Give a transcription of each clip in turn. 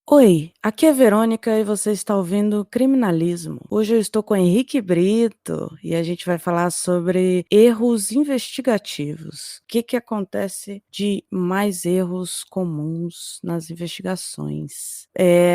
Oi, aqui é Verônica e você está ouvindo Criminalismo. Hoje eu estou com o Henrique Brito e a gente vai falar sobre erros investigativos. O que acontece de mais erros comuns nas investigações?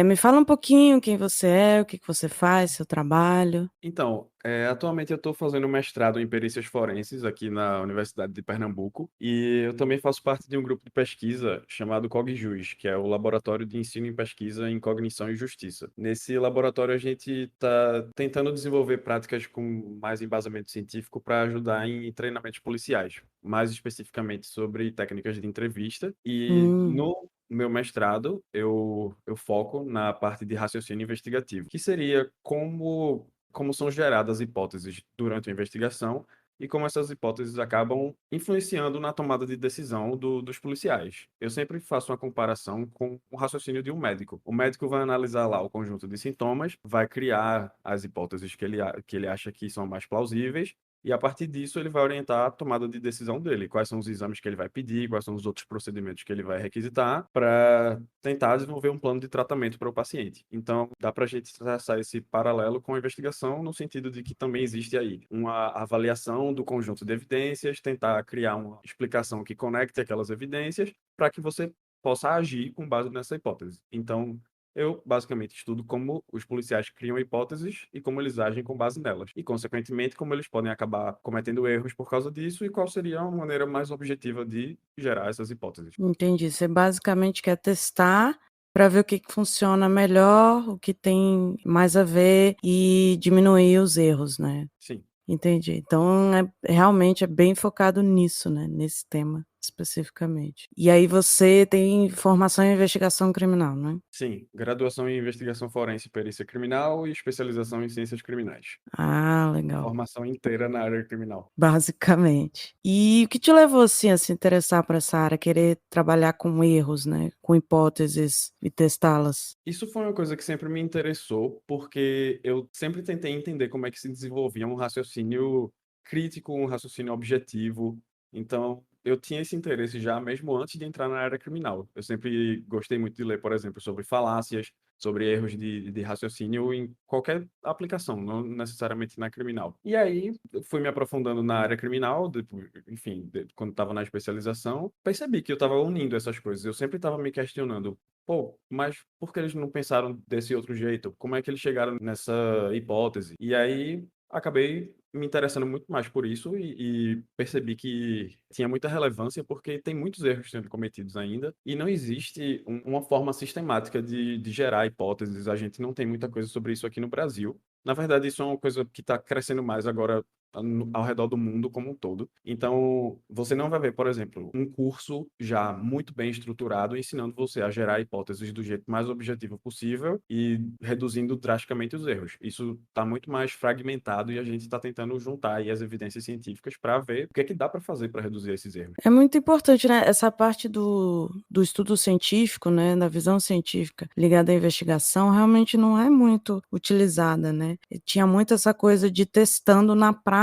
Me fala um pouquinho quem você é, o que você faz, seu trabalho. Então, atualmente eu estou fazendo mestrado em perícias forenses aqui na Universidade de Pernambuco e eu também faço parte de um grupo de pesquisa chamado CogJus, que é o Laboratório de Ensino e Pesquisa em Cognição e Justiça. Nesse laboratório a gente está tentando desenvolver práticas com mais embasamento científico para ajudar em treinamentos policiais, mais especificamente sobre técnicas de entrevista. E Hum. no meu mestrado, eu foco na parte de raciocínio investigativo, que seria como são geradas hipóteses durante a investigação e como essas hipóteses acabam influenciando na tomada de decisão dos policiais. Eu sempre faço uma comparação com o raciocínio de um médico. O médico vai analisar lá o conjunto de sintomas, vai criar as hipóteses que ele acha que são mais plausíveis e a partir disso ele vai orientar a tomada de decisão dele, quais são os exames que ele vai pedir, quais são os outros procedimentos que ele vai requisitar para tentar desenvolver um plano de tratamento para o paciente. Então, dá para a gente traçar esse paralelo com a investigação, no sentido de que também existe aí uma avaliação do conjunto de evidências, tentar criar uma explicação que conecte aquelas evidências para que você possa agir com base nessa hipótese. Então, eu basicamente estudo como os policiais criam hipóteses e como eles agem com base nelas. E, consequentemente, como eles podem acabar cometendo erros por causa disso e qual seria uma maneira mais objetiva de gerar essas hipóteses. Entendi. Você basicamente quer testar para ver o que funciona melhor, o que tem mais a ver e diminuir os erros, né? Sim. Entendi. Então realmente é bem focado nisso, né, nesse tema especificamente. E aí você tem formação em investigação criminal, né? Sim, graduação em investigação forense e perícia criminal e especialização em ciências criminais. Ah, legal. Formação inteira na área criminal. Basicamente. E o que te levou, assim, a se interessar por essa área, querer trabalhar com erros, né, com hipóteses e testá-las? Isso foi uma coisa que sempre me interessou, porque eu sempre tentei entender como é que se desenvolvia um raciocínio crítico, um raciocínio objetivo. Então, eu tinha esse interesse já mesmo antes de entrar na área criminal. Eu sempre gostei muito de ler, por exemplo, sobre falácias, sobre erros de raciocínio em qualquer aplicação, não necessariamente na criminal. E aí, eu fui me aprofundando na área criminal, enfim, quando estava na especialização, percebi que eu estava unindo essas coisas. Eu sempre estava me questionando. Pô, mas por que eles não pensaram desse outro jeito? Como é que eles chegaram nessa hipótese? E aí acabei me interessando muito mais por isso e percebi que tinha muita relevância porque tem muitos erros sendo cometidos ainda e não existe uma forma sistemática de gerar hipóteses. A gente não tem muita coisa sobre isso aqui no Brasil. Na verdade, isso é uma coisa que está crescendo mais agora ao redor do mundo como um todo. Então, você não vai ver, por exemplo, um curso já muito bem estruturado ensinando você a gerar hipóteses do jeito mais objetivo possível e reduzindo drasticamente os erros. Isso está muito mais fragmentado e a gente está tentando juntar aí as evidências científicas para ver o que é que dá para fazer para reduzir esses erros. É muito importante, né, essa parte do estudo científico, né, da visão científica ligada à investigação, realmente não é muito utilizada, né. E tinha muito essa coisa de testando na prática,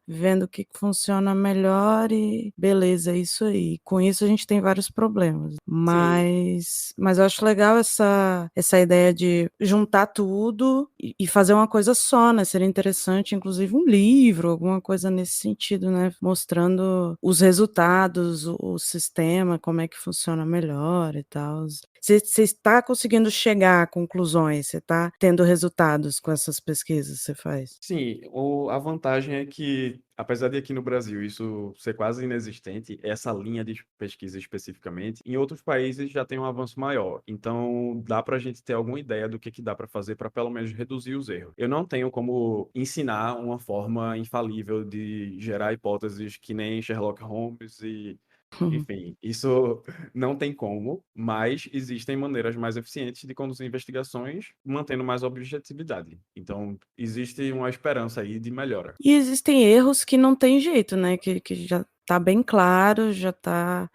vendo o que funciona melhor e beleza, é isso aí. Com isso a gente tem vários problemas. Sim. Mas eu acho legal essa ideia de juntar tudo e fazer uma coisa só, né, seria interessante inclusive um livro, alguma coisa nesse sentido, né, mostrando os resultados, o sistema, como é que funciona melhor e tal. Você está conseguindo chegar a conclusões, você está tendo resultados com essas pesquisas que você faz? Sim, a vantagem é que, apesar de aqui no Brasil isso ser quase inexistente, essa linha de pesquisa especificamente, em outros países já tem um avanço maior. Então, dá para a gente ter alguma ideia do que dá para fazer para pelo menos reduzir os erros. Eu não tenho como ensinar uma forma infalível de gerar hipóteses que nem Sherlock Holmes e enfim, isso não tem como, mas existem maneiras mais eficientes de conduzir investigações mantendo mais objetividade. Então, existe uma esperança aí de melhora. E existem erros que não tem jeito, né, que já está bem claro, já está,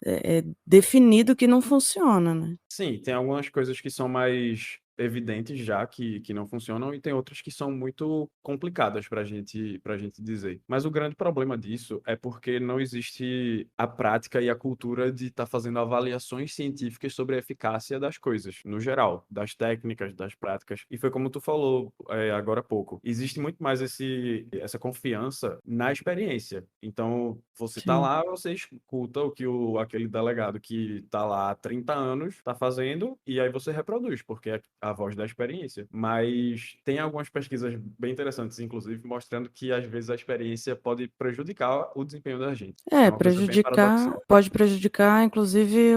definido que não funciona, né. Sim, tem algumas coisas que são mais evidentes já que não funcionam e tem outras que são muito complicadas para gente dizer. Mas o grande problema disso é porque não existe a prática e a cultura de estar fazendo avaliações científicas sobre a eficácia das coisas, no geral, das técnicas, das práticas. E foi como tu falou, agora há pouco. Existe muito mais essa confiança na experiência. Então, você tá Sim. lá, você escuta o que aquele delegado que tá lá há 30 anos tá fazendo, e aí você reproduz, porque é a voz da experiência. Mas tem algumas pesquisas bem interessantes, inclusive, mostrando que às vezes a experiência pode prejudicar o desempenho da gente. É uma coisa bem paradoxal. Pode prejudicar, inclusive,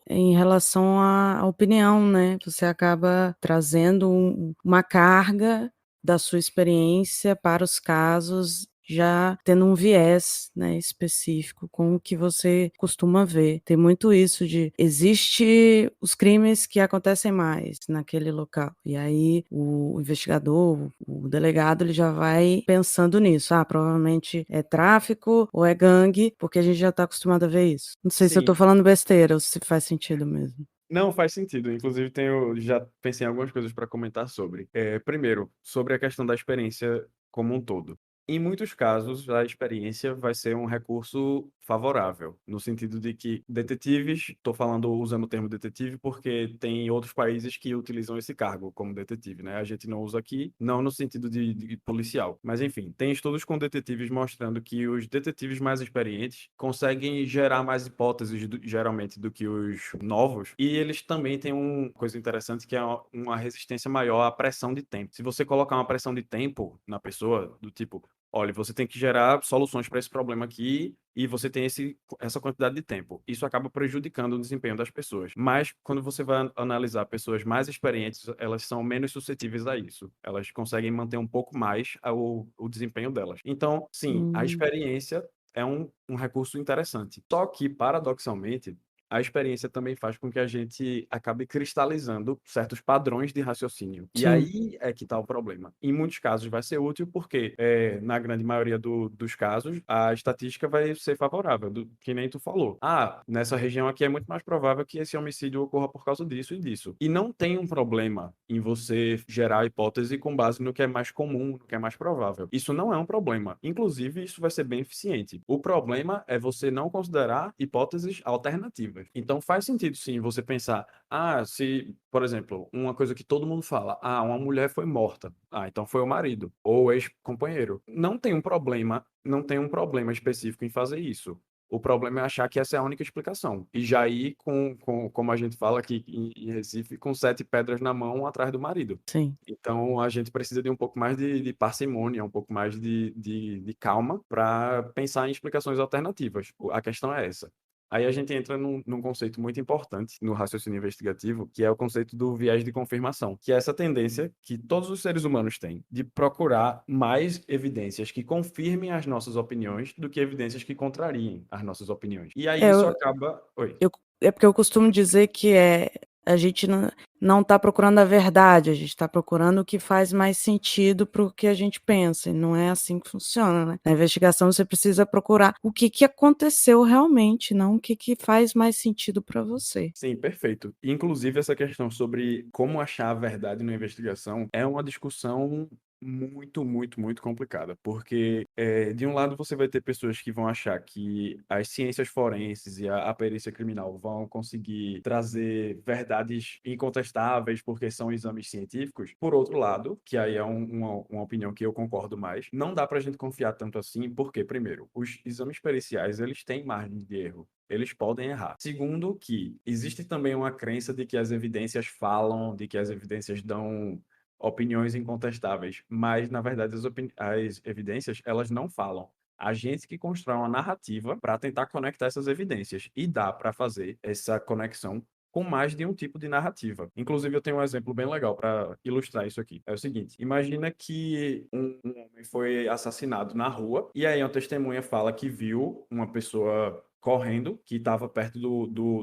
em relação à opinião, né? Você acaba trazendo uma carga da sua experiência para os casos, já tendo um viés, né, específico com o que você costuma ver. Tem muito isso de existe os crimes que acontecem mais naquele local. E aí o investigador, o delegado, ele já vai pensando nisso. Ah, provavelmente é tráfico ou é gangue, porque a gente já está acostumado a ver isso. Não sei se eu Sim, estou falando besteira ou se faz sentido mesmo. não faz sentido. Inclusive, já pensei em algumas coisas para comentar sobre. Primeiro, sobre a questão da experiência como um todo. Em muitos casos, a experiência vai ser um recurso favorável, no sentido de que detetives, estou falando usando o termo detetive porque tem outros países que utilizam esse cargo como detetive, né? A gente não usa aqui, não no sentido de policial, mas enfim, tem estudos com detetives mostrando que os detetives mais experientes conseguem gerar mais hipóteses, geralmente, do que os novos, e eles também têm uma coisa interessante que é uma resistência maior à pressão de tempo. Se você colocar uma pressão de tempo na pessoa, do tipo, olha, você tem que gerar soluções para esse problema aqui e você tem essa quantidade de tempo. Isso acaba prejudicando o desempenho das pessoas. Mas quando você vai analisar pessoas mais experientes, elas são menos suscetíveis a isso. Elas conseguem manter um pouco mais o desempenho delas. Então, sim, a Hum, experiência é um recurso interessante. Só que, paradoxalmente, a experiência também faz com que a gente acabe cristalizando certos padrões de raciocínio. E sim. aí é que está o problema. Em muitos casos vai ser útil porque, na grande maioria dos casos, a estatística vai ser favorável, que nem tu falou. Ah, nessa região aqui é muito mais provável que esse homicídio ocorra por causa disso e disso. E não tem um problema em você gerar a hipótese com base no que é mais comum, no que é mais provável. Isso não é um problema. Inclusive, isso vai ser bem eficiente. O problema é você não considerar hipóteses alternativas. Então faz sentido sim você pensar, se, por exemplo, uma coisa que todo mundo fala, uma mulher foi morta. Então foi o marido ou o ex-companheiro. Não tem um problema específico em fazer isso. O problema é achar que essa é a única explicação. E já ir como a gente fala aqui em Recife, com 7 pedras na mão um atrás do marido. Sim. Então, a gente precisa de um pouco mais de parcimônia, um pouco mais de calma para pensar em explicações alternativas. A questão é essa. Aí a gente entra num conceito muito importante no raciocínio investigativo, que é o conceito do viés de confirmação, que é essa tendência que todos os seres humanos têm de procurar mais evidências que confirmem as nossas opiniões do que evidências que contrariem as nossas opiniões. E aí É, isso acaba. Oi. é porque eu costumo dizer que a gente não está procurando a verdade, a gente está procurando o que faz mais sentido para o que a gente pensa, e não é assim que funciona, né? Na investigação você precisa procurar o que aconteceu realmente, não o que faz mais sentido para você. Sim, perfeito. Inclusive, essa questão sobre como achar a verdade na investigação é uma discussão muito, muito, muito complicada, porque de um lado você vai ter pessoas que vão achar que as ciências forenses e a perícia criminal vão conseguir trazer verdades incontestáveis porque são exames científicos. Por outro lado, que aí é uma opinião que eu concordo mais, não dá para a gente confiar tanto assim, porque, primeiro, os exames periciais eles têm margem de erro. Eles podem errar. Segundo, que existe também uma crença de que as evidências falam, de que as evidências dão opiniões incontestáveis, mas na verdade as evidências elas não falam. A gente que constrói uma narrativa para tentar conectar essas evidências e dá para fazer essa conexão com mais de um tipo de narrativa. Inclusive, eu tenho um exemplo bem legal para ilustrar isso aqui. É o seguinte: imagina que um homem foi assassinado na rua e aí uma testemunha fala que viu uma pessoa correndo, que estava perto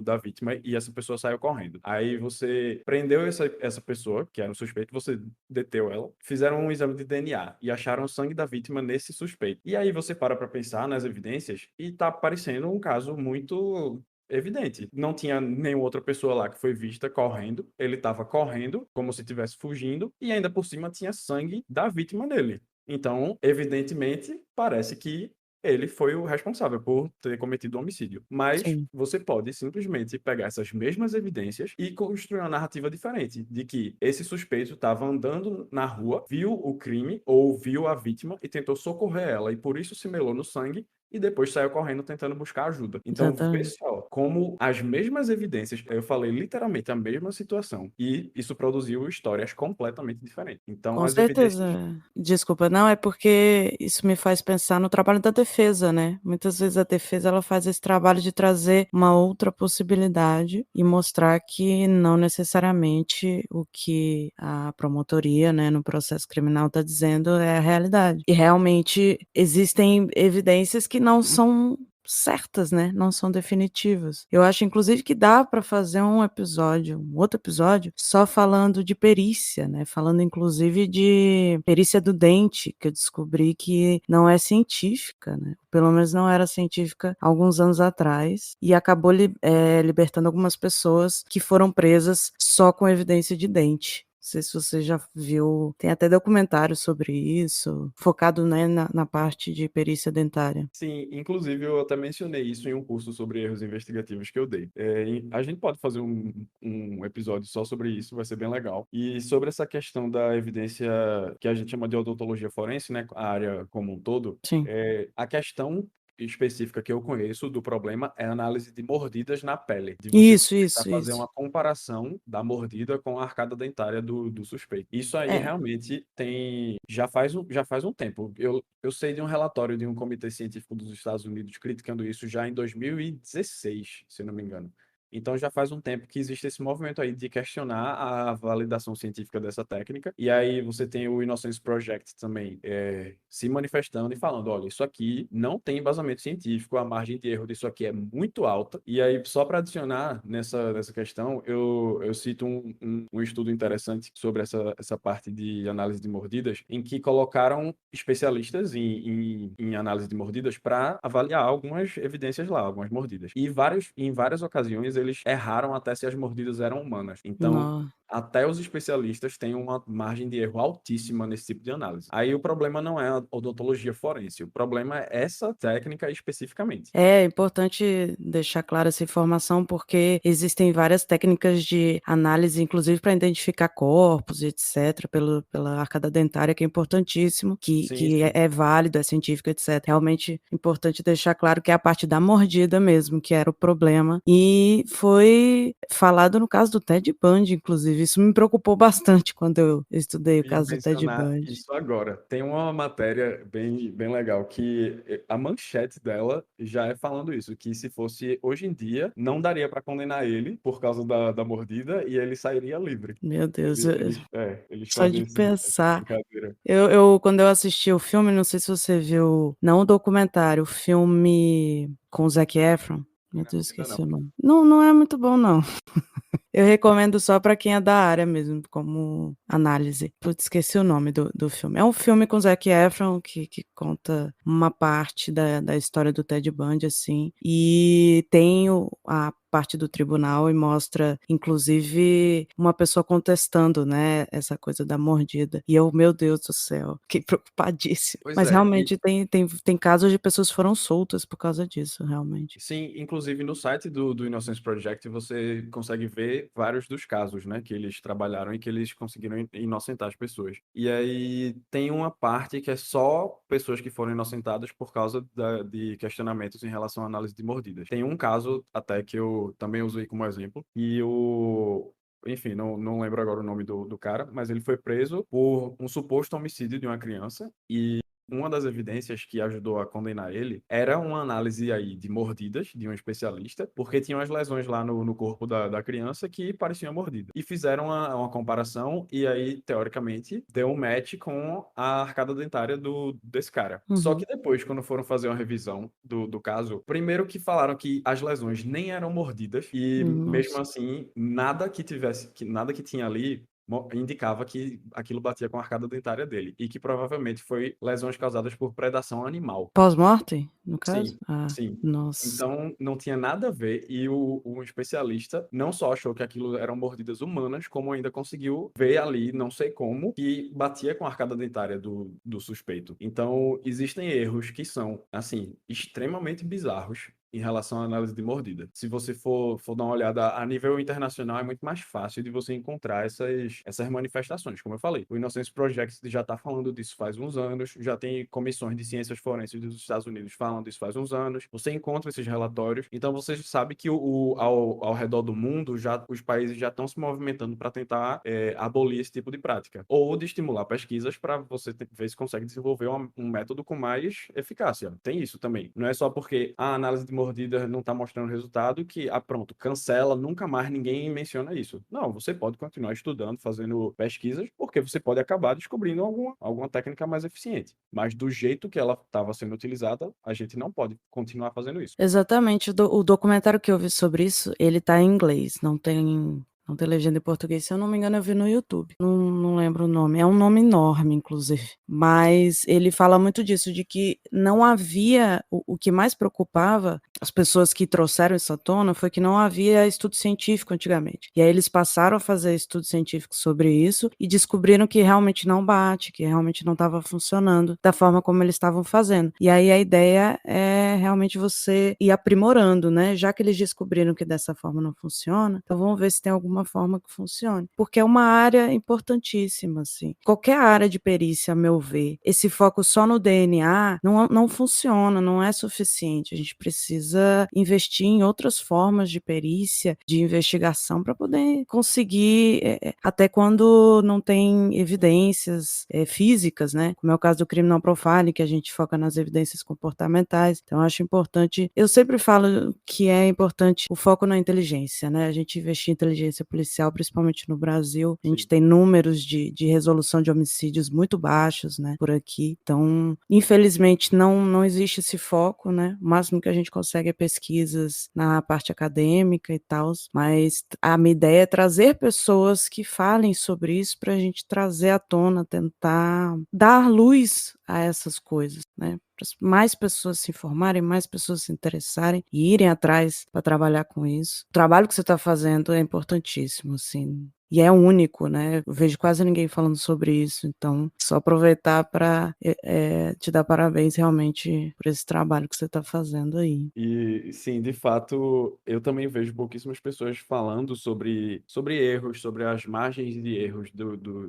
da vítima, e essa pessoa saiu correndo. Aí você prendeu essa pessoa, que era um suspeito, você deteu ela, fizeram um exame de DNA e acharam o sangue da vítima nesse suspeito. E aí você para pensar nas evidências e tá parecendo um caso muito evidente. Não tinha nenhuma outra pessoa lá que foi vista correndo. Ele estava correndo, como se estivesse fugindo, e ainda por cima tinha sangue da vítima dele. Então, evidentemente, parece que ele foi o responsável por ter cometido o homicídio. Mas Sim. você pode simplesmente pegar essas mesmas evidências e construir uma narrativa diferente, de que esse suspeito estava andando na rua, viu o crime ou viu a vítima e tentou socorrer ela, e por isso se melou no sangue e depois saiu correndo tentando buscar ajuda. Então, vê Exatamente. só como as mesmas evidências, eu falei literalmente a mesma situação, e isso produziu histórias completamente diferentes. Então, Com as evidências. certeza. Desculpa, não, é porque isso me faz pensar no trabalho da defesa, né. Muitas vezes a defesa ela faz esse trabalho de trazer uma outra possibilidade e mostrar que não necessariamente o que a promotoria, né, no processo criminal está dizendo é a realidade. E realmente existem evidências que não são certas, né, não são definitivas. Eu acho inclusive que dá para fazer um outro episódio, só falando de perícia, né, falando inclusive de perícia do dente, que eu descobri que não é científica, né, pelo menos não era científica há alguns anos atrás, e acabou libertando algumas pessoas que foram presas só com evidência de dente. Não sei se você já viu, tem até documentário sobre isso, focado, né, na parte de perícia dentária. Sim, inclusive eu até mencionei isso em um curso sobre erros investigativos que eu dei. A gente pode fazer um episódio só sobre isso, vai ser bem legal. E sobre essa questão da evidência que a gente chama de odontologia forense, né, a área como um todo, Sim. a questão específica que eu conheço do problema é a análise de mordidas na pele, de você Isso, tentar isso, fazer isso. uma comparação da mordida com a arcada dentária do suspeito. Isso aí É. realmente tem, já faz um tempo. Eu sei de um relatório de um comitê científico dos Estados Unidos criticando isso já em 2016, se não me engano. Então já faz um tempo que existe esse movimento aí de questionar a validação científica dessa técnica. E aí você tem o Innocence Project também se manifestando e falando, olha, isso aqui não tem embasamento científico, a margem de erro disso aqui é muito alta. E aí, só para adicionar nessa questão, eu cito um estudo interessante sobre essa parte de análise de mordidas, em que colocaram especialistas em análise de mordidas para avaliar algumas evidências lá, algumas mordidas. E em várias ocasiões eles erraram até se as mordidas eram humanas. Então, No até os especialistas têm uma margem de erro altíssima nesse tipo de análise. Aí o problema não é a odontologia forense, o problema é essa técnica especificamente. É importante deixar clara essa informação, porque existem várias técnicas de análise, inclusive para identificar corpos e etcétera, pela arcada dentária, que é importantíssimo, que Sim, que é sim. é válido, é científico, etcétera. Realmente importante deixar claro que é a parte da mordida mesmo, que era o problema. E foi falado no caso do Ted Bundy, inclusive. Isso me preocupou bastante quando eu estudei o Ia caso do Ted mencionar Bundy. isso agora. Tem uma matéria bem legal que a manchete dela já é falando isso, que se fosse hoje em dia, não daria para condenar ele por causa da mordida e ele sairia livre. Meu Deus, Eles só de fazem essa pensar. brincadeira. Eu quando eu assisti o filme, não sei se você viu, não o documentário, o filme com o Zac Efron, meu Não Deus, recomenda esqueci não. o nome. Não é muito bom não. Eu recomendo só pra quem é da área mesmo, como análise. Putz, esqueci o nome do filme. É um filme com Zac Efron que conta uma parte da história do Ted Bundy, assim, e tem a parte do tribunal e mostra, inclusive, uma pessoa contestando, né, essa coisa da mordida. E eu, meu Deus do céu, fiquei preocupadíssima. Pois Mas é, realmente tem casos de pessoas que foram soltas por causa disso, realmente. sim, inclusive no site do Innocence Project você consegue ver vários dos casos, né, que eles trabalharam e que eles conseguiram inocentar as pessoas. E aí tem uma parte que é só pessoas que foram inocentadas por causa de questionamentos em relação à análise de mordidas. Tem um caso até que eu também usei como exemplo, e enfim, não lembro agora o nome do cara, mas ele foi preso por um suposto homicídio de uma criança e uma das evidências que ajudou a condenar ele era uma análise aí de mordidas de um especialista, porque tinha umas lesões lá no corpo da criança que pareciam mordidas. E fizeram uma comparação e aí, teoricamente, deu um match com a arcada dentária desse cara. Só que Uhum. depois, quando foram fazer uma revisão do caso, primeiro que falaram que as lesões nem eram mordidas e mesmo Nossa. assim, nada que tinha ali indicava que aquilo batia com a arcada dentária dele e que provavelmente foi lesões causadas por predação animal. Pós-mortem, no caso? Sim, Ah, sim. nossa. Então, não tinha nada a ver e o especialista não só achou que aquilo eram mordidas humanas, como ainda conseguiu ver ali, não sei como, que batia com a arcada dentária do suspeito. Então, existem erros que são, assim, extremamente bizarros em relação à análise de mordida. Se você for dar uma olhada a nível internacional, é muito mais fácil de você encontrar essas manifestações. Como eu falei, o Innocence Project já está falando disso faz uns anos, já tem comissões de ciências forenses dos Estados Unidos falando disso faz uns anos. Você encontra esses relatórios, então você sabe que ao redor do mundo já os países já estão se movimentando para tentar abolir esse tipo de prática ou de estimular pesquisas para você ver se consegue desenvolver um método com mais eficácia. Tem isso também. Não é só porque a análise de mordida não está mostrando resultado que, pronto, cancela, nunca mais ninguém menciona isso. Não, você pode continuar estudando, fazendo pesquisas, porque você pode acabar descobrindo alguma técnica mais eficiente. Mas do jeito que ela estava sendo utilizada, a gente não pode continuar fazendo isso. Exatamente, o documentário que eu vi sobre isso, ele tá em inglês, não tem legenda em português, se eu não me engano eu vi no YouTube, não lembro o nome, é um nome enorme inclusive, mas ele fala muito disso, de que não havia, o que mais preocupava as pessoas que trouxeram isso à tona, foi que não havia estudo científico antigamente, e aí eles passaram a fazer estudos científicos sobre isso, e descobriram que realmente não bate, que realmente não estava funcionando da forma como eles estavam fazendo, e aí a ideia é realmente você ir aprimorando, né, já que eles descobriram que dessa forma não funciona, então vamos ver se tem alguma forma que funcione, porque é uma área importantíssima, assim. Qualquer área de perícia, a meu ver, esse foco só no DNA não funciona, não é suficiente. A gente precisa investir em outras formas de perícia, de investigação, para poder conseguir, até quando não tem evidências físicas, né? Como é o caso do criminal profiling, que a gente foca nas evidências comportamentais. Então, eu acho importante. Eu sempre falo que é importante o foco na inteligência, né? A gente investir em inteligência policial, principalmente no Brasil. A gente Sim. tem números de resolução de homicídios muito baixos, né, por aqui. Então, infelizmente, não existe esse foco, né? O máximo que a gente consegue é pesquisas na parte acadêmica e tal, mas a minha ideia é trazer pessoas que falem sobre isso para a gente trazer à tona, tentar dar luz a essas coisas, né? Para mais pessoas se informarem, mais pessoas se interessarem e irem atrás para trabalhar com isso. O trabalho que você está fazendo é importantíssimo, assim. E é único, né? Eu vejo quase ninguém falando sobre isso, então só aproveitar para te dar parabéns realmente por esse trabalho que você está fazendo aí. E sim, de fato, eu também vejo pouquíssimas pessoas falando sobre erros, sobre as margens de erros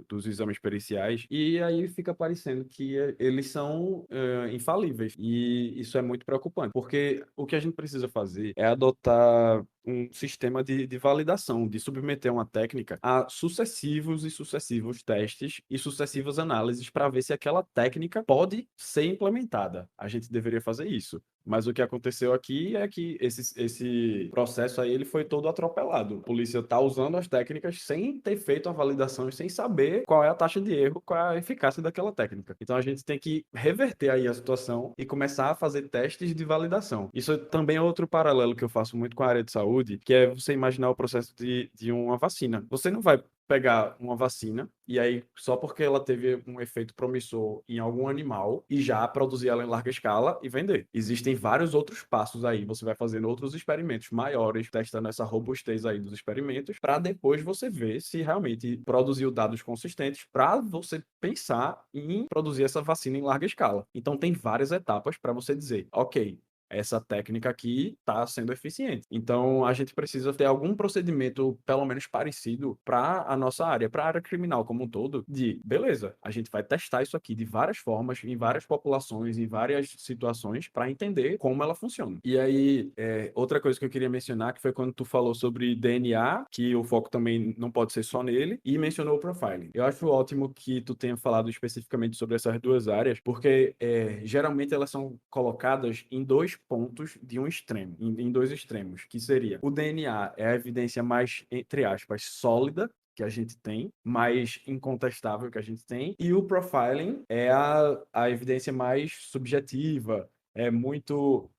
dos exames periciais, e aí fica parecendo que eles são infalíveis. E isso é muito preocupante, porque o que a gente precisa fazer é adotar um sistema de validação, de submeter uma técnica a sucessivos e sucessivos testes e sucessivas análises para ver se aquela técnica pode ser implementada. A gente deveria fazer isso. Mas o que aconteceu aqui é que esse processo aí ele foi todo atropelado. A polícia está usando as técnicas sem ter feito a validação e sem saber qual é a taxa de erro, qual é a eficácia daquela técnica. Então a gente tem que reverter aí a situação e começar a fazer testes de validação. Isso também é outro paralelo que eu faço muito com a área de saúde, que é você imaginar o processo de uma vacina. Você não vai pegar uma vacina e aí só porque ela teve um efeito promissor em algum animal e já produzir ela em larga escala e vender. Existem vários outros passos aí, você vai fazendo outros experimentos maiores, testando essa robustez aí dos experimentos, para depois você ver se realmente produziu dados consistentes para você pensar em produzir essa vacina em larga escala. Então tem várias etapas para você dizer, ok, essa técnica aqui está sendo eficiente. Então, a gente precisa ter algum procedimento, pelo menos parecido, para a nossa área, para a área criminal como um todo, de, beleza, a gente vai testar isso aqui de várias formas, em várias populações, em várias situações, para entender como ela funciona. E aí, outra coisa que eu queria mencionar, que foi quando tu falou sobre DNA, que o foco também não pode ser só nele, e mencionou o profiling. Eu acho ótimo que tu tenha falado especificamente sobre essas duas áreas, porque geralmente elas são colocadas em dois pontos de um extremo, em dois extremos, que seria o DNA é a evidência mais, entre aspas, sólida que a gente tem, mais incontestável que a gente tem, e o profiling é a evidência mais subjetiva, é muito,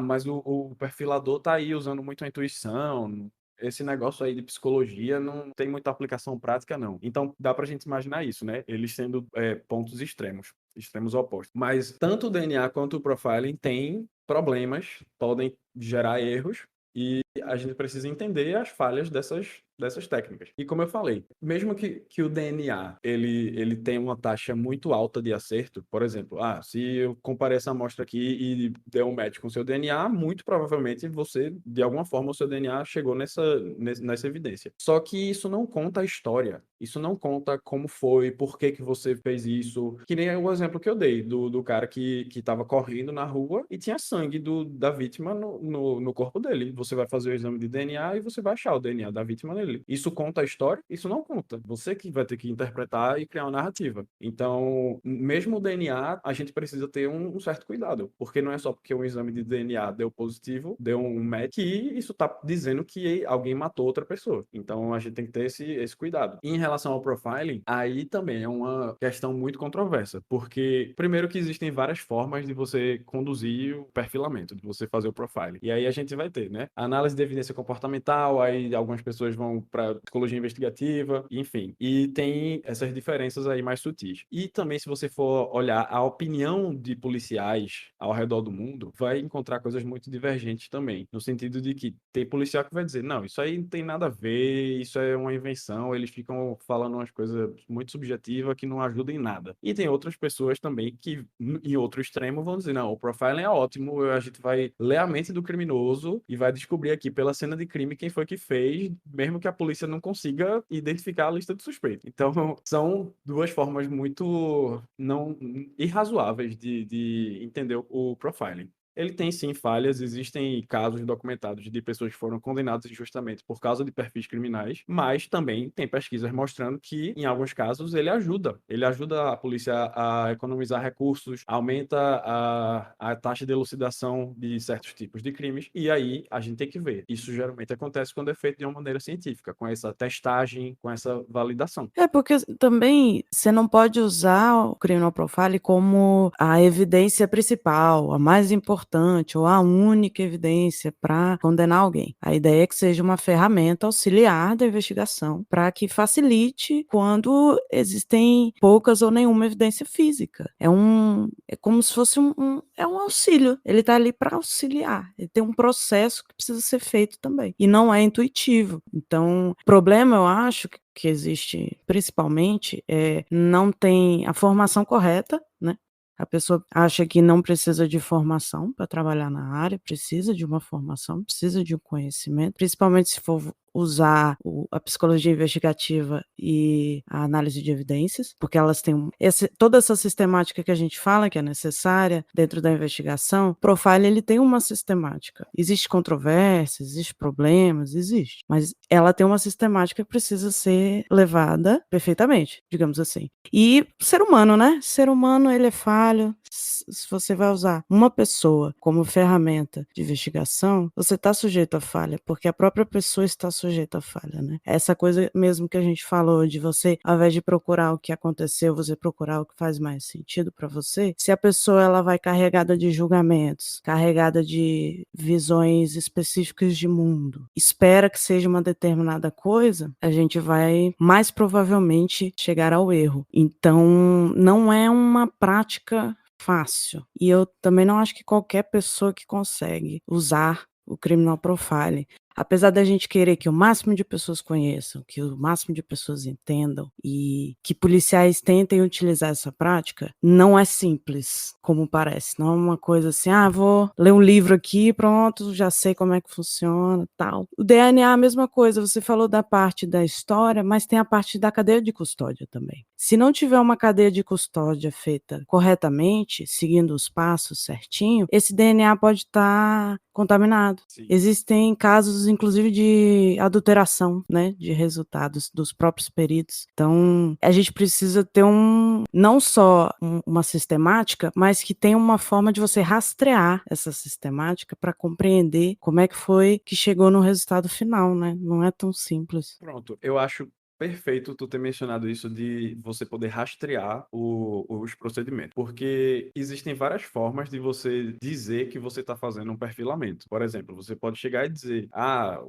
mas o perfilador tá aí usando muito a intuição, esse negócio aí de psicologia não tem muita aplicação prática, não. Então, dá pra gente imaginar isso, né? Eles sendo pontos extremos opostos. Mas tanto o DNA quanto o profiling têm problemas, podem gerar erros, e a gente precisa entender as falhas dessas técnicas. E como eu falei, mesmo que o DNA ele tenha uma taxa muito alta de acerto, por exemplo, se eu comparei essa amostra aqui e deu um match com o seu DNA, muito provavelmente você, de alguma forma, o seu DNA chegou nessa evidência. Só que isso não conta a história. Isso não conta como foi, por que que você fez isso. Que nem o exemplo que eu dei do cara que estava correndo na rua e tinha sangue da vítima no corpo dele. Você vai fazer o exame de DNA e você vai achar o DNA da vítima nele. Isso conta a história? Isso não conta. Você que vai ter que interpretar e criar uma narrativa. Então, mesmo o DNA, a gente precisa ter um certo cuidado, porque não é só porque um exame de DNA deu positivo, deu um match, que isso está dizendo que alguém matou outra pessoa. Então, a gente tem que ter esse cuidado. E em relação ao profiling, aí também é uma questão muito controversa, porque primeiro que existem várias formas de você conduzir o perfilamento, de você fazer o profiling. E aí a gente vai ter, né? Análise de evidência comportamental, aí algumas pessoas vão para psicologia investigativa, enfim. E tem essas diferenças aí mais sutis. E também, se você for olhar a opinião de policiais ao redor do mundo, vai encontrar coisas muito divergentes também, no sentido de que tem policial que vai dizer, não, isso aí não tem nada a ver, isso é uma invenção, eles ficam falando umas coisas muito subjetivas que não ajudam em nada. E tem outras pessoas também que, em outro extremo, vão dizer, não, o profiling é ótimo, a gente vai ler a mente do criminoso e vai descobrir aqui pela cena de crime quem foi que fez, mesmo que a polícia não consiga identificar a lista de suspeitos. Então, são duas formas muito não irrazoáveis de entender o profiling. Ele tem sim falhas, existem casos documentados de pessoas que foram condenadas injustamente por causa de perfis criminais, mas também tem pesquisas mostrando que, em alguns casos, ele ajuda. Ele ajuda a polícia a economizar recursos, aumenta a taxa de elucidação de certos tipos de crimes, e aí a gente tem que ver. Isso geralmente acontece quando é feito de uma maneira científica, com essa testagem, com essa validação. Porque também você não pode usar o criminal profile como a evidência principal, a mais importante ou a única evidência para condenar alguém. A ideia é que seja uma ferramenta auxiliar da investigação para que facilite quando existem poucas ou nenhuma evidência física. É como se fosse é um auxílio. Ele está ali para auxiliar. Ele tem um processo que precisa ser feito também. E não é intuitivo. Então, o problema, eu acho, que existe principalmente não tem a formação correta, né? A pessoa acha que não precisa de formação para trabalhar na área, precisa de uma formação, precisa de um conhecimento, principalmente se for usar a psicologia investigativa e a análise de evidências, porque elas têm toda essa sistemática que a gente fala que é necessária dentro da investigação. O profile, ele tem uma sistemática. Existe controvérsia, existe problemas, existe, mas ela tem uma sistemática que precisa ser levada perfeitamente, digamos assim. E ser humano, né? Ser humano, ele é falho. Se você vai usar uma pessoa como ferramenta de investigação, você está sujeito a falha, porque a própria pessoa está sujeita à falha, né? Essa coisa mesmo que a gente falou de você, ao invés de procurar o que aconteceu, você procurar o que faz mais sentido para você. Se a pessoa ela vai carregada de julgamentos, carregada de visões específicas de mundo, espera que seja uma determinada coisa, a gente vai mais provavelmente chegar ao erro. Então, não é uma prática fácil. E eu também não acho que qualquer pessoa que consegue usar o criminal profiling, apesar da gente querer que o máximo de pessoas conheçam, que o máximo de pessoas entendam e que policiais tentem utilizar essa prática, não é simples, como parece. Não é uma coisa assim, vou ler um livro aqui, pronto, já sei como é que funciona, tal. O DNA é a mesma coisa, você falou da parte da história, mas tem a parte da cadeia de custódia também. Se não tiver uma cadeia de custódia feita corretamente, seguindo os passos certinho, esse DNA pode estar contaminado. Sim. Existem casos, inclusive, de adulteração, né, de resultados dos próprios peritos. Então, a gente precisa ter não só uma sistemática, mas que tenha uma forma de você rastrear essa sistemática para compreender como é que foi que chegou no resultado final, né? Não é tão simples. Pronto, eu acho perfeito tu ter mencionado isso de você poder rastrear os procedimentos, porque existem várias formas de você dizer que você está fazendo um perfilamento. Por exemplo, você pode chegar e dizer,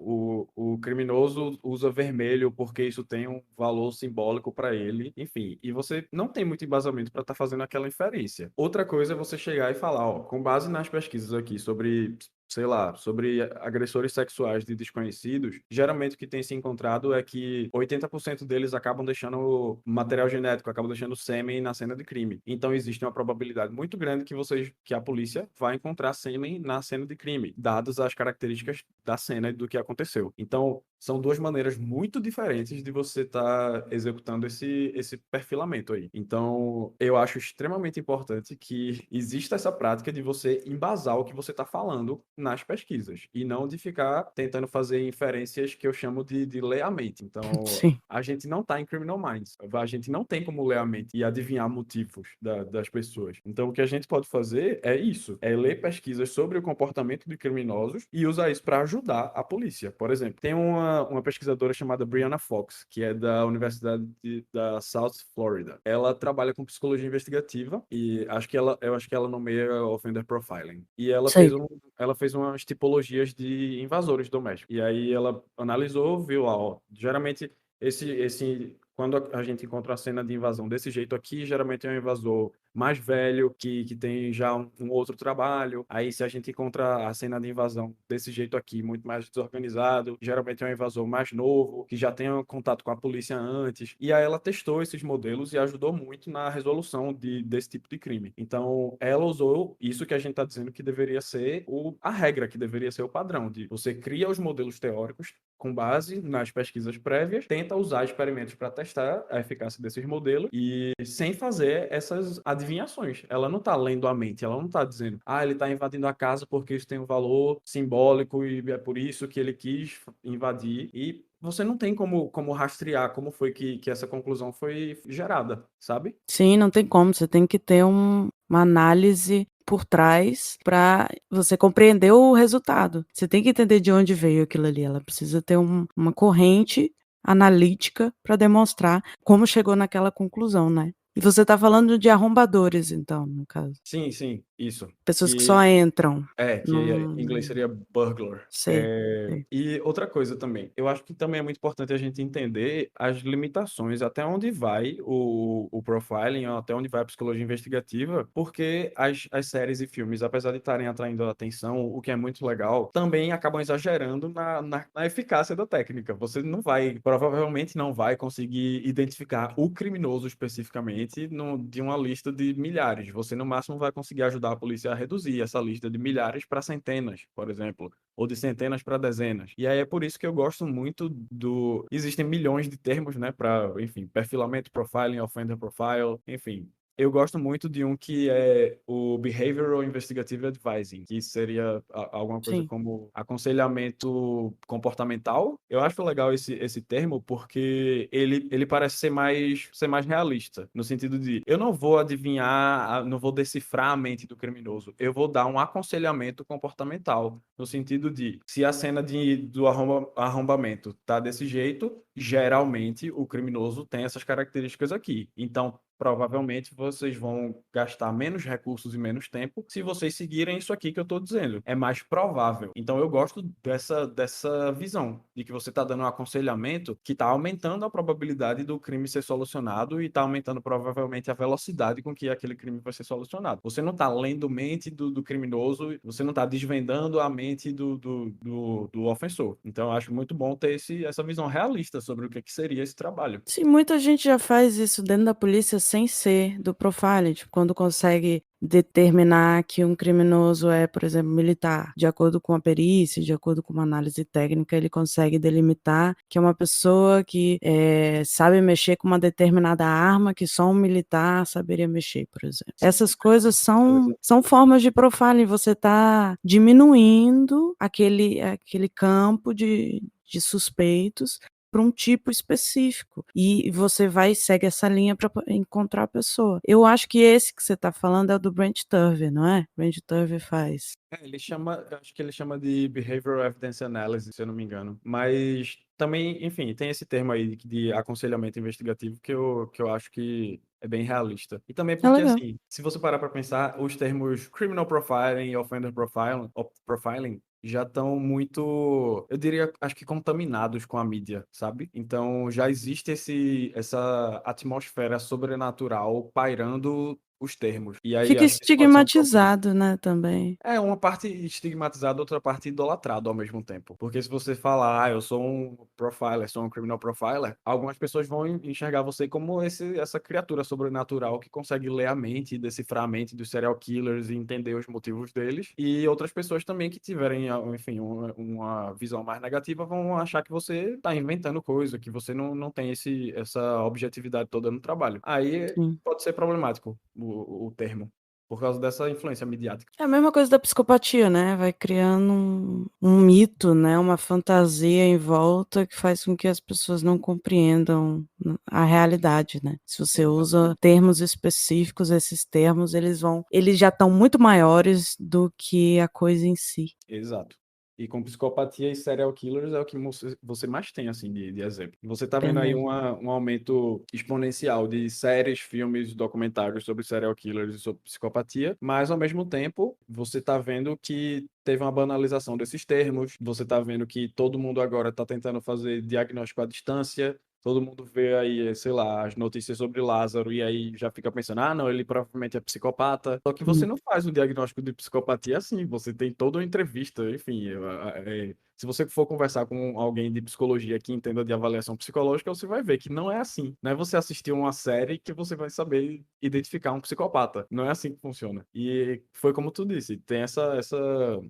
o criminoso usa vermelho porque isso tem um valor simbólico para ele, enfim, e você não tem muito embasamento para estar fazendo aquela inferência. Outra coisa é você chegar e falar, ó, com base nas pesquisas aqui sobre, sei lá, sobre agressores sexuais de desconhecidos, geralmente o que tem se encontrado é que 80% deles acabam deixando material genético, acabam deixando sêmen na cena de crime. Então existe uma probabilidade muito grande que a polícia vai encontrar sêmen na cena de crime, dadas as características da cena e do que aconteceu. Então, são duas maneiras muito diferentes de você estar executando esse perfilamento aí. Então, eu acho extremamente importante que exista essa prática de você embasar o que você está falando nas pesquisas e não de ficar tentando fazer inferências que eu chamo de ler a mente. Então, Sim. a gente não está em Criminal Minds. A gente não tem como ler a mente e adivinhar motivos das pessoas. Então, o que a gente pode fazer é isso, é ler pesquisas sobre o comportamento de criminosos e usar isso para ajudar a polícia. Por exemplo, tem uma pesquisadora chamada Brianna Fox, que é da Universidade da South Florida. Ela trabalha com psicologia investigativa e eu acho que ela nomeia offender profiling. E Sei. ela fez umas tipologias de invasores domésticos. E aí ela analisou, viu, ó, geralmente quando a gente encontra a cena de invasão desse jeito aqui, geralmente é um invasor mais velho, que tem já um outro trabalho. Aí, se a gente encontra a cena de invasão desse jeito aqui, muito mais desorganizado, geralmente é um invasor mais novo, que já tem um contato com a polícia antes. E aí ela testou esses modelos e ajudou muito na resolução desse tipo de crime. Então, ela usou isso que a gente está dizendo que deveria ser a regra, que deveria ser o padrão, de você cria os modelos teóricos com base nas pesquisas prévias, tenta usar experimentos para testar a eficácia desses modelos e sem fazer essas adivinhações. Ela não está lendo a mente, ela não está dizendo, ele está invadindo a casa porque isso tem um valor simbólico e é por isso que ele quis invadir. E você não tem como rastrear como foi que essa conclusão foi gerada, sabe? Sim, não tem como, você tem que ter uma análise por trás para você compreender o resultado. Você tem que entender de onde veio aquilo ali, ela precisa ter uma corrente analítica para demonstrar como chegou naquela conclusão, né. E você está falando de arrombadores então, no caso? Sim, isso. Pessoas que só entram Que em inglês seria burglar. Sei, sei. E outra coisa também, eu acho que também é muito importante a gente entender as limitações, até onde vai o profiling, até onde vai a psicologia investigativa, porque as séries e filmes, apesar de estarem atraindo a atenção, o que é muito legal, também acabam exagerando na eficácia da técnica. Você provavelmente não vai conseguir identificar o criminoso especificamente de uma lista de milhares. Você, no máximo, vai conseguir ajudar a polícia a reduzir essa lista de milhares para centenas, por exemplo, ou de centenas para dezenas. E aí é por isso que eu gosto muito Existem milhões de termos, né, para, enfim, perfilamento, profiling, offender profile, enfim. Eu gosto muito de um que é o Behavioral Investigative Advising, que seria alguma coisa Sim. como aconselhamento comportamental. Eu acho legal esse termo porque ele parece ser mais realista, no sentido de eu não vou adivinhar, não vou decifrar a mente do criminoso, eu vou dar um aconselhamento comportamental, no sentido de se a cena do arrombamento tá desse jeito, geralmente o criminoso tem essas características aqui. Então, provavelmente vocês vão gastar menos recursos e menos tempo se vocês seguirem isso aqui que eu estou dizendo. É mais provável. Então eu gosto dessa visão, de que você está dando um aconselhamento que está aumentando a probabilidade do crime ser solucionado e está aumentando provavelmente a velocidade com que aquele crime vai ser solucionado. Você não está lendo mente do criminoso, você não está desvendando a mente do ofensor. Então eu acho muito bom ter essa visão realista sobre o que seria esse trabalho. Sim, muita gente já faz isso dentro da polícia sem ser do profiling, tipo, quando consegue determinar que um criminoso é, por exemplo, militar. De acordo com a perícia, de acordo com uma análise técnica, ele consegue delimitar que é uma pessoa que sabe mexer com uma determinada arma que só um militar saberia mexer, por exemplo. Essas coisas são formas de profiling, você está diminuindo aquele campo de suspeitos para um tipo específico, e você vai e segue essa linha para encontrar a pessoa. Eu acho que esse que você está falando é o do Brent Turner, não é? Brent Turner faz. Ele chama, eu acho que ele chama de Behavioral Evidence Analysis, se eu não me engano. Mas também, enfim, tem esse termo aí de aconselhamento investigativo que eu acho que é bem realista. E também É porque, legal. assim, se você parar para pensar, os termos criminal profiling e offender profiling já estão muito, eu diria, acho que contaminados com a mídia, sabe? Então já existe essa atmosfera sobrenatural pairando os termos. E aí Fica acho que isso pode ser um problema. estigmatizado, né, também. É uma parte estigmatizada, outra parte idolatrada ao mesmo tempo. Porque se você falar, eu sou um profiler, sou um criminal profiler, algumas pessoas vão enxergar você como essa criatura sobrenatural que consegue ler a mente, decifrar a mente dos serial killers e entender os motivos deles. E outras pessoas também que tiverem, enfim, uma visão mais negativa vão achar que você está inventando coisa, que você não tem essa objetividade toda no trabalho. Aí Sim. pode ser problemático o termo, por causa dessa influência midiática. É a mesma coisa da psicopatia, né, vai criando um mito, né, uma fantasia em volta que faz com que as pessoas não compreendam a realidade, né. Se você usa Exatamente. termos específicos, esses termos eles já estão muito maiores do que a coisa em si. Exato. E com psicopatia e serial killers é o que você mais tem, assim, de exemplo. Você tá vendo aí Verdade. um aumento exponencial de séries, filmes, documentários sobre serial killers e sobre psicopatia, mas ao mesmo tempo você tá vendo que teve uma banalização desses termos, você tá vendo que todo mundo agora tá tentando fazer diagnóstico à distância. Todo mundo vê aí, sei lá, as notícias sobre Lázaro e aí já fica pensando, ah, não, ele provavelmente é psicopata. Só que você Hum. não faz um diagnóstico de psicopatia assim, você tem toda uma entrevista, enfim. Se você for conversar com alguém de psicologia que entenda de avaliação psicológica, você vai ver que não é assim. Não é você assistir uma série que você vai saber identificar um psicopata. Não é assim que funciona. E foi como tu disse, tem essa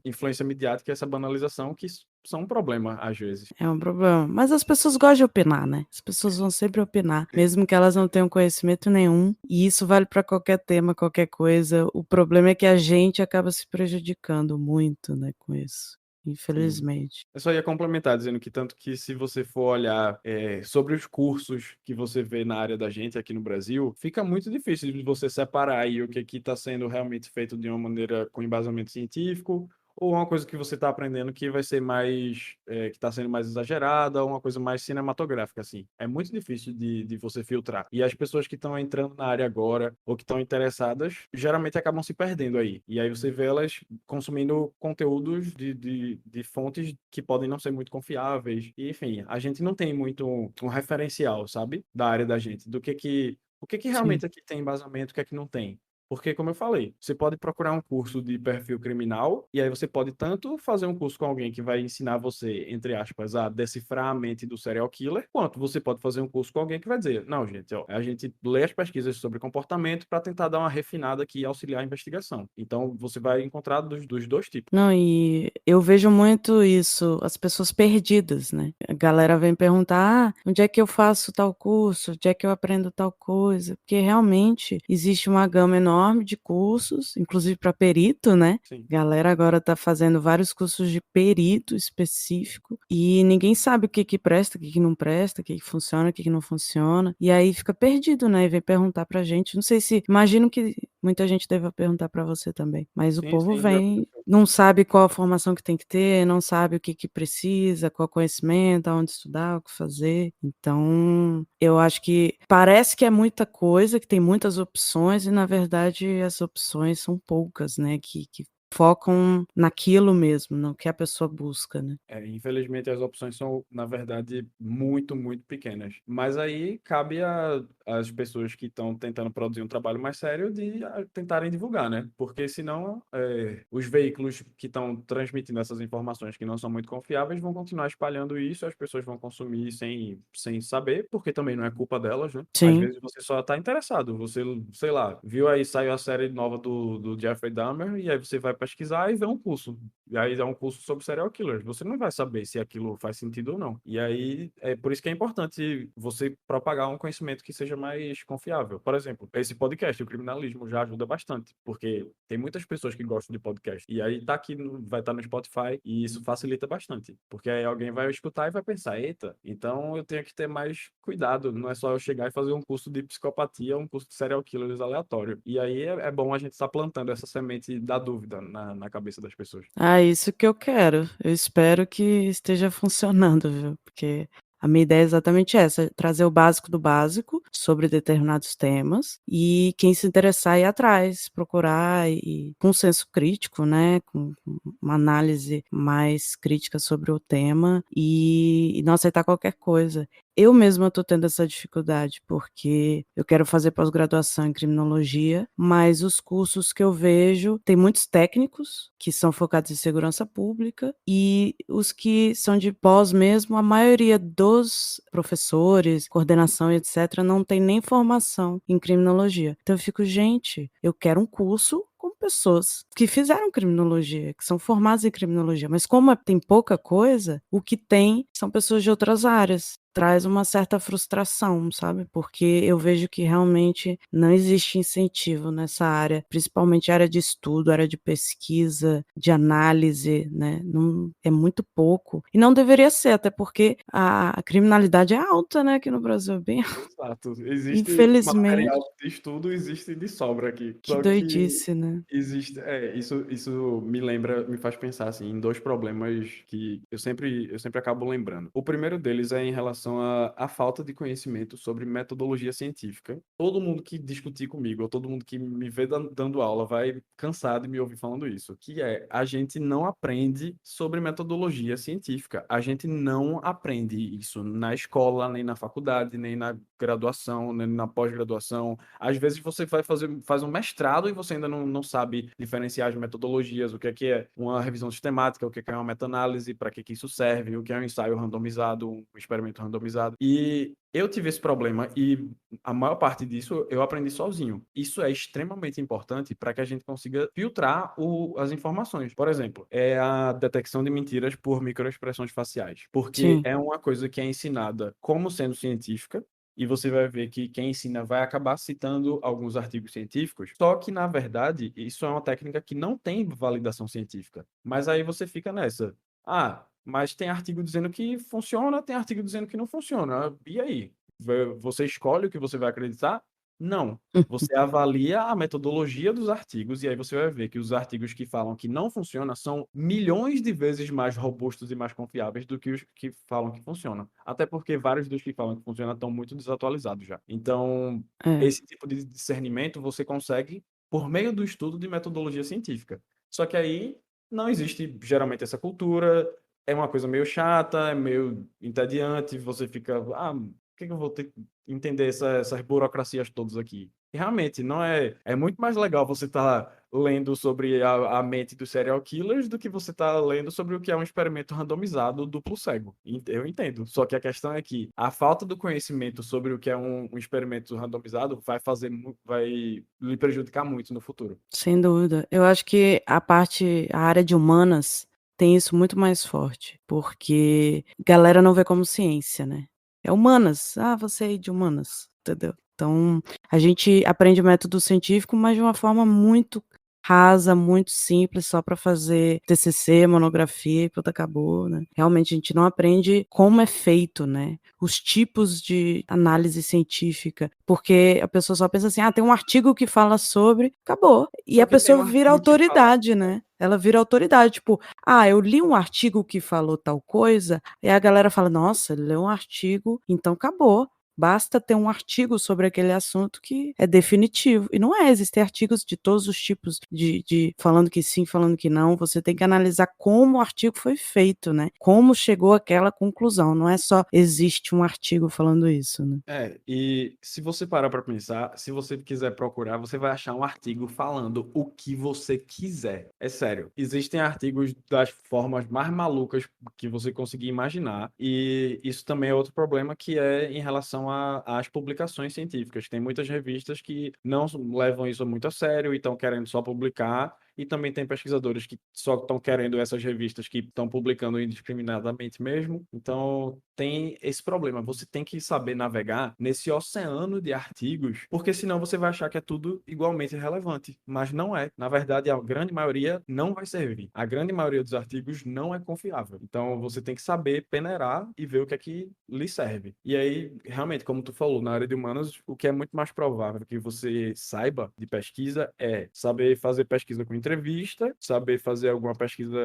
influência midiática, essa banalização que são um problema às vezes. É um problema. Mas as pessoas gostam de opinar, né. As pessoas vão sempre opinar, mesmo que elas não tenham conhecimento nenhum, e isso vale para qualquer tema, qualquer coisa. O problema é que a gente acaba se prejudicando muito, né, com isso, Sim. infelizmente. Eu só ia complementar dizendo que tanto que se você for olhar sobre os cursos que você vê na área da gente aqui no Brasil, fica muito difícil de você separar aí o que está sendo realmente feito de uma maneira com embasamento científico ou uma coisa que você está aprendendo que vai ser mais, que está sendo mais exagerada, ou uma coisa mais cinematográfica, assim. É muito difícil de você filtrar. E as pessoas que estão entrando na área agora, ou que estão interessadas, geralmente acabam se perdendo aí. E aí você vê elas consumindo conteúdos de fontes que podem não ser muito confiáveis. E, enfim, a gente não tem muito um referencial, sabe? Da área da gente, o que Sim. realmente aqui tem embasamento, o que é que não tem. Porque, como eu falei, você pode procurar um curso de perfil criminal, e aí você pode tanto fazer um curso com alguém que vai ensinar você, entre aspas, a decifrar a mente do serial killer, quanto você pode fazer um curso com alguém que vai dizer, não, gente, ó, a gente lê as pesquisas sobre comportamento para tentar dar uma refinada aqui e auxiliar a investigação. Então, você vai encontrar dos dois tipos. Não, e eu vejo muito isso, as pessoas perdidas, né. A galera vem perguntar: "Ah, onde é que eu faço tal curso? Onde é que eu aprendo tal coisa?" Porque realmente existe uma gama enorme de cursos, inclusive para perito, né. Sim. Galera agora tá fazendo vários cursos de perito específico, e ninguém sabe o que que presta, o que que não presta, o que que funciona, o que que não funciona, e aí fica perdido, né, e vem perguntar pra gente. Não sei se imagino que muita gente deva perguntar pra você também, mas o Sim, povo sim, já vem, aconteceu. não sabe qual a formação que tem que ter, não sabe o que que precisa, qual conhecimento, aonde estudar, o que fazer. Então, eu acho que parece que é muita coisa, que tem muitas opções e na verdade as opções são poucas, né, que focam naquilo mesmo, no que a pessoa busca, né. Infelizmente as opções são, na verdade, muito, muito pequenas. Mas aí cabe às pessoas que estão tentando produzir um trabalho mais sério de tentarem divulgar, né? Porque senão os veículos que estão transmitindo essas informações que não são muito confiáveis vão continuar espalhando isso, as pessoas vão consumir sem saber, porque também não é culpa delas, né? Às Sim. vezes você só está interessado, você, sei lá, viu aí, saiu a série nova do Jeffrey Dahmer, e aí você vai pesquisar e ver um curso. E aí é um curso sobre serial killers. Você não vai saber se aquilo faz sentido ou não. E aí é por isso que é importante você propagar um conhecimento que seja mais confiável. Por exemplo, esse podcast, o Criminalismo, já ajuda bastante, porque tem muitas pessoas que gostam de podcast. E aí tá aqui, vai estar no Spotify e isso facilita bastante, porque aí alguém vai escutar e vai pensar, eita, então eu tenho que ter mais cuidado, não é só eu chegar e fazer um curso de psicopatia, um curso de serial killers aleatório. E aí é bom a gente estar plantando essa semente da dúvida na cabeça das pessoas. Ah, isso que eu quero. Eu espero que esteja funcionando, viu, porque a minha ideia é exatamente essa, trazer o básico do básico sobre determinados temas e quem se interessar ir atrás, procurar e com senso crítico, né, com uma análise mais crítica sobre o tema e não aceitar qualquer coisa. Eu mesma estou tendo essa dificuldade, porque eu quero fazer pós-graduação em criminologia, mas os cursos que eu vejo tem muitos técnicos que são focados em segurança pública e os que são de pós mesmo, a maioria dos professores, coordenação e etcétera, não tem nem formação em criminologia. Então eu fico: "Gente, eu quero um curso com pessoas que fizeram criminologia, que são formadas em criminologia, mas como tem pouca coisa, o que tem são pessoas de outras áreas. Traz uma certa frustração, sabe, porque eu vejo que realmente não existe incentivo nessa área, principalmente área de estudo, área de pesquisa, de análise, né, não é muito pouco. E não deveria ser, até porque a criminalidade é alta, né, aqui no Brasil, é bem Exato. Existe infelizmente. material de estudo, existe de sobra aqui. Que Só que doidice, né. existe, isso me lembra, me faz pensar assim em dois problemas que eu sempre acabo lembrando. O primeiro deles é em relação à falta de conhecimento sobre metodologia científica. Todo mundo que discutir comigo, ou todo mundo que me vê dando aula, vai cansar de me ouvir falando isso, que é a gente não aprende sobre metodologia científica. A gente não aprende isso na escola, nem na faculdade, nem na graduação, nem na pós-graduação. Às vezes você faz um mestrado e você ainda não sabe diferenciar as metodologias, o que é uma revisão sistemática, o que é uma meta-análise, para que isso serve, o que é um ensaio randomizado, um experimento randomizado. E eu tive esse problema e a maior parte disso eu aprendi sozinho. Isso é extremamente importante para que a gente consiga filtrar as informações. Por exemplo, é a detecção de mentiras por microexpressões faciais, porque Sim. é uma coisa que é ensinada como sendo científica, e você vai ver que quem ensina vai acabar citando alguns artigos científicos, só que, na verdade, isso é uma técnica que não tem validação científica. Mas aí você fica nessa. Ah, mas tem artigo dizendo que funciona, tem artigo dizendo que não funciona. E aí? Você escolhe o que você vai acreditar? Não. Você avalia a metodologia dos artigos e aí você vai ver que os artigos que falam que não funciona são milhões de vezes mais robustos e mais confiáveis do que os que falam que funcionam. Até porque vários dos que falam que funciona estão muito desatualizados já. Então, É. esse tipo de discernimento você consegue por meio do estudo de metodologia científica. Só que aí não existe geralmente essa cultura, é uma coisa meio chata, é meio entediante, você fica, por que eu vou ter que entender essas burocracias todas aqui? E realmente, não é muito mais legal você estar lendo sobre a mente dos serial killers do que você estar lendo sobre o que é um experimento randomizado duplo cego. Eu entendo. Só que a questão é que a falta do conhecimento sobre o que é um experimento randomizado vai lhe prejudicar muito no futuro. Sem dúvida. Eu acho que a área de humanas tem isso muito mais forte, porque galera não vê como ciência, né. É humanas, "Ah, você é de humanas", entendeu. Então, a gente aprende método científico, mas de uma forma muito rasa, muito simples, só para fazer TCC, monografia e pronto, acabou, né. Realmente a gente não aprende como é feito, né, os tipos de análise científica, porque a pessoa só pensa assim: "Ah, tem um artigo que fala sobre", acabou. E Só a que tem pessoa um vira artigo que fala. autoridade, né. Ela vira autoridade, tipo: "Ah, eu li um artigo que falou tal coisa", e a galera fala: "Nossa, ele leu um artigo, então acabou". Basta ter um artigo sobre aquele assunto que é definitivo. E não é, existem artigos de todos os tipos de falando que sim, falando que não, você tem que analisar como o artigo foi feito, né, como chegou àquela conclusão, não é só existe um artigo falando isso, né. E se você parar para pensar, se você quiser procurar, você vai achar um artigo falando o que você quiser. É sério. Existem artigos das formas mais malucas que você conseguir imaginar, e isso também é outro problema que é em relação às publicações científicas. Tem muitas revistas que não levam isso muito a sério e estão querendo só publicar. e também tem pesquisadores que só estão querendo essas revistas que estão publicando indiscriminadamente mesmo. Então, tem esse problema. Você tem que saber navegar nesse oceano de artigos, porque senão você vai achar que é tudo igualmente relevante, mas não é. Na verdade, a grande maioria não vai servir. A grande maioria dos artigos não é confiável. Então, você tem que saber peneirar e ver o que é que lhe serve. E aí, realmente, como tu falou, na área de humanas, o que é muito mais provável que você saiba de pesquisa é saber fazer pesquisa com entrevista, saber fazer alguma pesquisa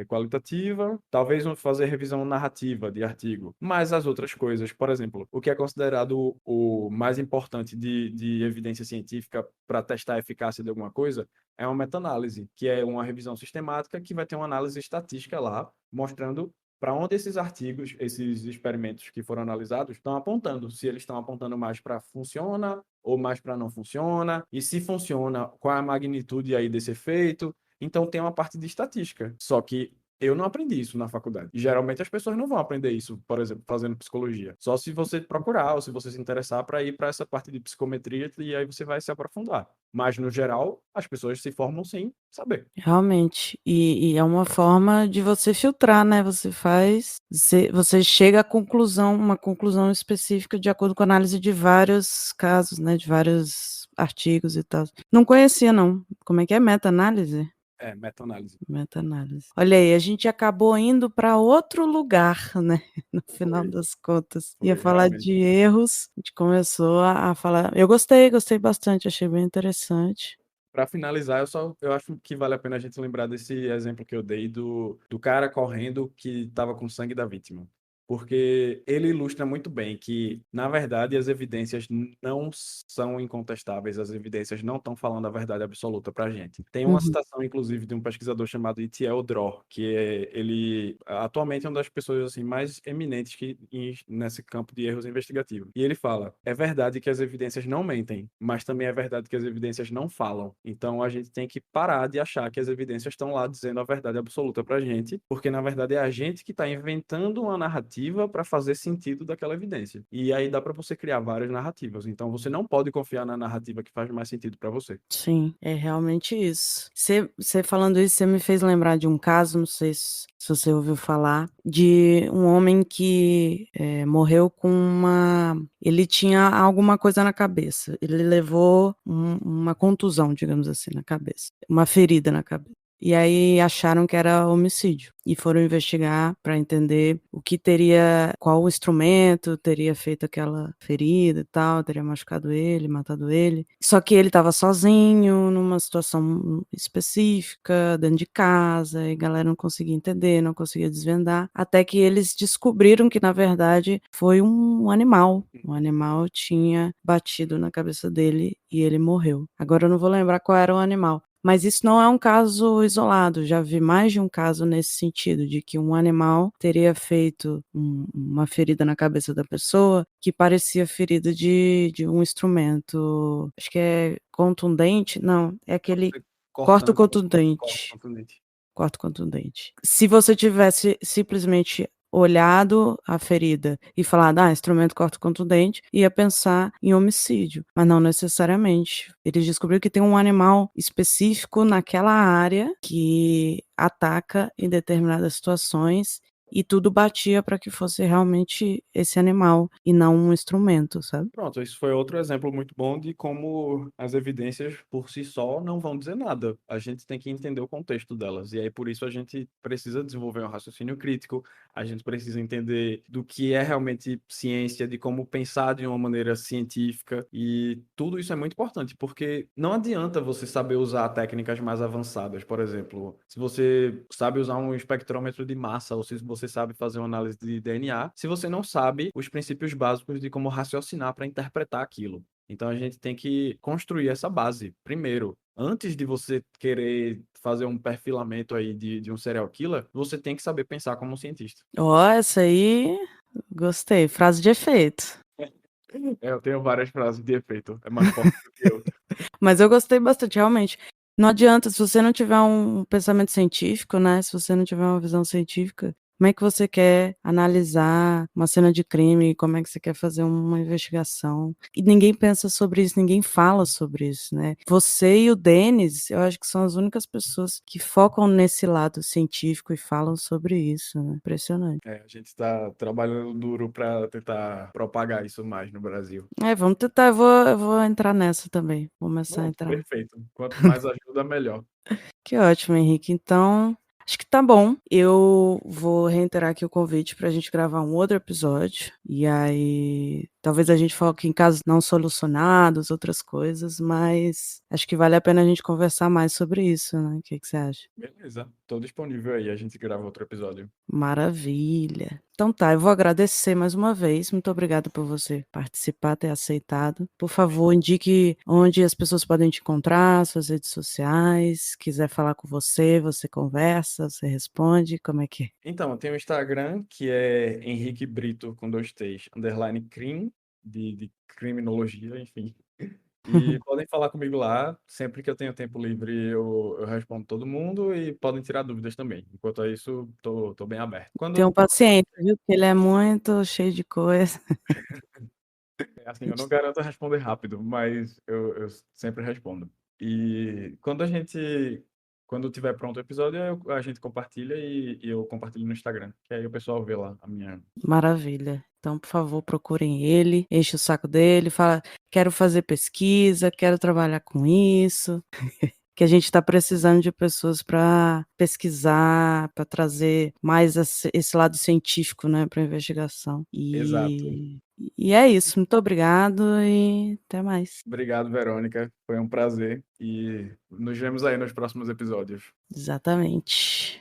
qualitativa, talvez fazer revisão narrativa de artigo. Mas as outras coisas, por exemplo, o que é considerado o mais importante de evidência científica para testar a eficácia de alguma coisa é uma meta-análise, que é uma revisão sistemática que vai ter uma análise estatística lá, mostrando para onde esses artigos, esses experimentos que foram analisados, estão apontando. Se eles estão apontando mais para funciona ou mais para não funciona, e se funciona, qual é a magnitude aí desse efeito. Então tem uma parte de estatística. Só que eu não aprendi isso na faculdade. E geralmente as pessoas não vão aprender isso, por exemplo, fazendo psicologia. Só se você procurar ou se você se interessar para ir para essa parte de psicometria e aí você vai se aprofundar. Mas, no geral, as pessoas se formam sem saber. Realmente. E é uma forma de você filtrar, né, você chega à conclusão, uma conclusão específica de acordo com a análise de vários casos, né, de vários artigos e tal. Não conhecia não. Como é que é? Meta-análise? É, meta-análise. Meta-análise. Olha aí, a gente acabou indo para outro lugar, né, no final Foi, das contas. Ia foi, falar realmente. de erros, a gente começou a falar eu gostei bastante, achei bem interessante. Para finalizar, eu acho que vale a pena a gente lembrar desse exemplo que eu dei do cara correndo que estava com sangue da vítima. Porque ele ilustra muito bem que, na verdade, as evidências não são incontestáveis, as evidências não estão falando a verdade absoluta para a gente. Tem uma Uhum, citação, inclusive, de um pesquisador chamado Itiel Dror, ele atualmente é uma das pessoas assim, mais eminentes nesse campo de erros investigativos. E ele fala: é verdade que as evidências não mentem, mas também é verdade que as evidências não falam. Então a gente tem que parar de achar que as evidências estão lá dizendo a verdade absoluta para a gente, porque na verdade é a gente que está inventando uma narrativa para fazer sentido daquela evidência. E aí dá para você criar várias narrativas. Então você não pode confiar na narrativa que faz mais sentido para você. sim, é realmente isso. Você falando isso, você me fez lembrar de um caso, não sei se você ouviu falar, de um homem que morreu com ele tinha alguma coisa na cabeça. Ele levou uma contusão, digamos assim, na cabeça, uma ferida na cabeça. E aí acharam que era homicídio e foram investigar para entender qual o instrumento teria feito aquela ferida e tal, teria machucado ele, matado ele. Só que ele estava sozinho, numa situação específica, dentro de casa, e a galera não conseguia entender, não conseguia desvendar, até que eles descobriram que, na verdade, foi um animal. Um animal tinha batido na cabeça dele e ele morreu. Agora eu não vou lembrar qual era o animal. Mas isso não é um caso isolado, já vi mais de um caso nesse sentido, de que um animal teria feito uma ferida na cabeça da pessoa que parecia ferida de um instrumento, acho que é contundente, não, é Pode aquele ser corto cortante, corte contundente. contundente. Corte contundente. Se você tivesse simplesmente olhado a ferida e falado: "Ah, instrumento corte contundente", ia pensar em homicídio, mas não necessariamente. Eles descobriram que tem um animal específico naquela área que ataca em determinadas situações e tudo batia para que fosse realmente esse animal e não um instrumento, sabe. Pronto, isso foi outro exemplo muito bom de como as evidências por si só não vão dizer nada. A gente tem que entender o contexto delas. E aí, por isso, a gente precisa desenvolver um raciocínio crítico, a gente precisa entender do que é realmente ciência, de como pensar de uma maneira científica. E tudo isso é muito importante, porque não adianta você saber usar técnicas mais avançadas. Por exemplo, se você sabe usar um espectrômetro de massa, ou se você sabe fazer uma análise de DNA, se você não sabe os princípios básicos de como raciocinar para interpretar aquilo. Então a gente tem que construir essa base primeiro. Antes de você querer fazer um perfilamento aí de um serial killer, você tem que saber pensar como um cientista. Ó, essa aí gostei, frase de efeito. Eu tenho várias frases de efeito, é mais forte do que eu. Mas eu gostei bastante, realmente. Não adianta, se você não tiver um pensamento científico, né, se você não tiver uma visão científica, como é que você quer analisar uma cena de crime, como é que você quer fazer uma investigação. E ninguém pensa sobre isso, ninguém fala sobre isso, né. Você e o Denis, eu acho que são as únicas pessoas que focam nesse lado científico e falam sobre isso, né, impressionante. A gente está trabalhando duro para tentar propagar isso mais no Brasil. É, vamos tentar, eu vou entrar nessa também, vou começar a Pronto, entrar. perfeito. Quanto mais ajuda, melhor. Que ótimo, Henrique. Então, acho que tá bom. Eu vou reiterar aqui o convite para a gente gravar um outro episódio. E aí, talvez a gente foque em casos não solucionados, outras coisas, mas acho que vale a pena a gente conversar mais sobre isso, né? O que que você acha? Beleza, tô disponível aí, a gente grava outro episódio. Maravilha. Então tá, eu vou agradecer mais uma vez. Muito obrigada por você participar, ter aceitado. Por favor, indique onde as pessoas podem te encontrar, suas redes sociais. Quiser falar com você, você conversa, você responde. Como é que é? Então, tem o Instagram, que é Henrique Brito, com 2 T's, underline crim, de criminologia, enfim. E podem falar comigo lá, sempre que eu tenho tempo livre eu respondo todo mundo e podem tirar dúvidas também. Enquanto é isso, tô bem aberto. Tenham Quando, paciência, viu? Porque ele é muito cheio de coisa. assim, eu não garanto responder rápido, mas eu sempre respondo. E quando tiver pronto o episódio, a gente compartilha e eu compartilho no Instagram, que aí o pessoal vê lá a minha. Maravilha. Então, por favor, procurem ele, enche o saco dele, fala: "Quero fazer pesquisa, quero trabalhar com isso", que a gente está precisando de pessoas para pesquisar, para trazer mais esse lado científico, né, para investigação. Exato. E é isso, muito obrigado e até mais. Obrigado, Verônica. Foi um prazer e nos vemos aí nos próximos episódios. Exatamente.